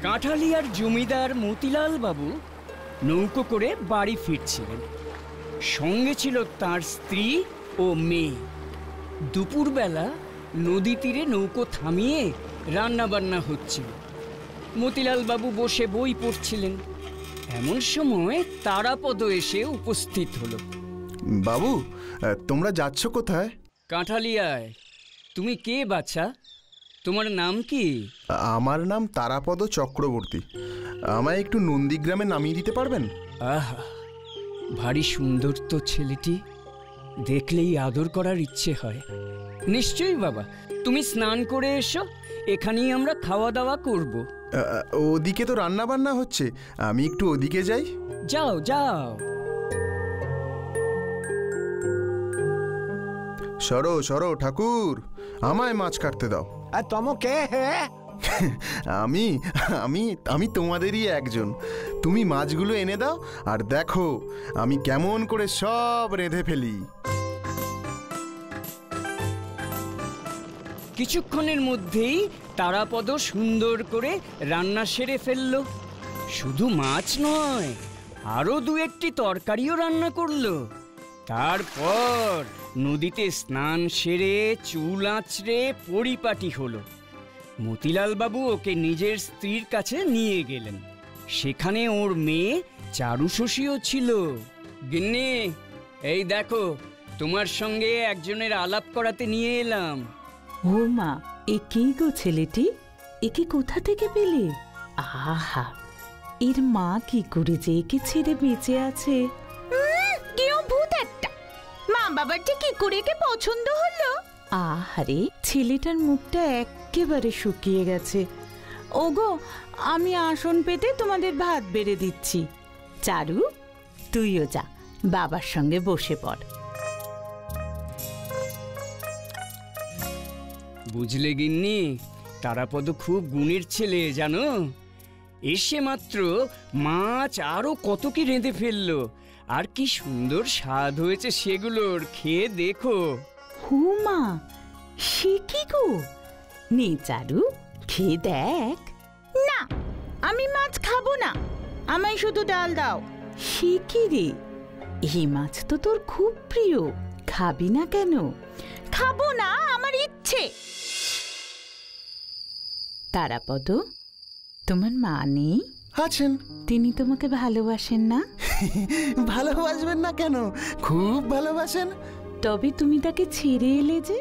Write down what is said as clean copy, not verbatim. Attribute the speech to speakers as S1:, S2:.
S1: কাঁঠালিয়ার জমিদার মতিলাল বাবু নৌকো করে বাড়ি ফিরছিলেন। সঙ্গে ছিল তার স্ত্রী ও মেয়ে। দুপুরবেলা নদী তীরে নৌকো থামিয়ে রান্না বান্না হচ্ছিল। মতিলাল বাবু বসে বই পড়ছিলেন। এমন সময় তারাপদ এসে উপস্থিত হলো।
S2: বাবু, তোমরা যাচ্ছ কোথায়?
S1: কাঁঠালিয়ায়। তুমি কে বাছা? তোমার নাম কি?
S2: আমার নাম তারাপদ চক্রবর্তী। আমায় একটু নন্দীগ্রামে নামিয়ে দিতে পারবেন?
S1: আহা, ভারী সুন্দর তো ছেলেটি, দেখলেই আদর করার ইচ্ছে হয়। নিশ্চয়ই বাবা, তুমি স্নান করে এসো, এখানেই আমরা খাওয়া দাওয়া করব।
S2: ওদিকে তো রান্না বান্না হচ্ছে, আমি একটু ওদিকে যাই।
S1: যাও যাও।
S2: সরো সরো ঠাকুর, আমায় মাছ কাটতে দাও।
S3: কে হে?
S2: আমি আমি আমি তোমাদেরই একজন। তুমি মাছগুলো এনে দাও, আর দেখো আমি কেমন করে সব রেঁধে ফেলি।
S1: কিছুক্ষণের মধ্যেই তারাপদ সুন্দর করে রান্না সেরে ফেলল। শুধু মাছ নয়, আরো দু একটি তরকারিও রান্না করলো। তারপর নদীতে স্নান সেরে চুল আঁচড়ে পরিপাটি হলো। মতিলাল বাবু ওকে নিজের স্ত্রীর কাছে নিয়ে গেলেন। সেখানে ওর মেয়ে চারু শশীও ছিল। গিন্নি, এই দেখো, তোমার সঙ্গে একজনের আলাপ করাতে নিয়ে এলাম।
S4: ও মা, এ কি গো ছেলেটি? একে কোথা থেকে পেলে? আহা, এর মা কি করে যে একে ছেড়ে বেঁচে আছে?
S5: কেউ ভূত একটা। মা বাবার যে কি করে একে পছন্দ হলো।
S4: আহারে, ছেলেটার মুখটা একেবারে শুকিয়ে গেছে। ওগো, আমি আসন পেতে তোমাদের ভাত বেড়ে দিচ্ছি। চারু, তুইও যা, বাবার সঙ্গে বসে পড়।
S1: বুঝলে গিন্নি, তারাপদ খুব গুণের ছেলে জানো। এসে মাত্র মাছ আরো কত কি রেঁধে ফেললো, আর কি সুন্দর স্বাদ হয়েছে সেগুলোর, খেয়ে দেখো।
S4: হুমা, সে কি গো? নে চারু, খেয়ে দেখ।
S5: না, আমি মাছ খাবো না, আমায় শুধু ডাল দাও।
S4: সে কি রে, এই মাছ তো তোর খুব প্রিয়, খাবি না কেন?
S5: খাবো না, আমার ইচ্ছে।
S4: তারাপদ, তোমার মা নেই?
S2: আছেন।
S4: তিনি তোমাকে ভালোবাসেন না?
S2: ভালোবাসবেন না কেন, খুব ভালোবাসেন।
S4: তবে তুমি তাকে ছেড়ে এলে যে?